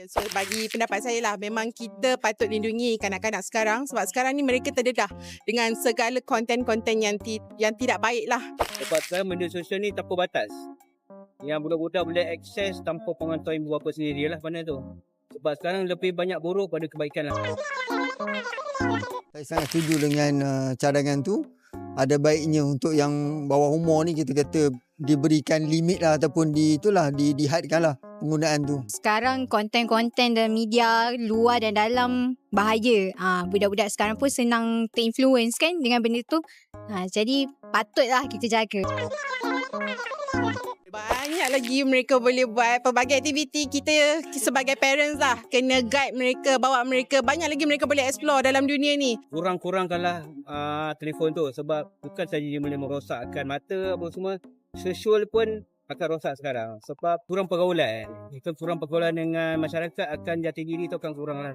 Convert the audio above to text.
So bagi pendapat saya lah, memang kita patut lindungi kanak-kanak sekarang sebab sekarang ni mereka terdedah dengan segala konten-konten yang tidak baik lah. Sebab sekarang media sosial ni tanpa batas. Yang budak-budak boleh akses tanpa pengetahuan ibu bapa sendirilah mana tu. Sebab sekarang lebih banyak buruk pada kebaikan lah. Saya sangat setuju dengan cadangan tu. Ada baiknya untuk yang bawah umur ni kita kata diberikan limit lah ataupun dihadkan lah penggunaan tu. Sekarang konten-konten dan media luar dan dalam bahaya. Budak-budak sekarang pun senang terinfluence kan dengan benda tu. Jadi patutlah kita jaga. Banyak lagi mereka boleh buat pelbagai aktiviti. Kita sebagai parents lah kena guide mereka, bawa mereka. Banyak lagi mereka boleh explore dalam dunia ni. Kurang-kurangkanlah telefon tu sebab bukan saja dia boleh merosakkan mata apa semua, sosial pun akan rosak sekarang sebab kurang pergaulan. Kita kurang pergaulan dengan masyarakat, akan jati diri tu akan kurang lah.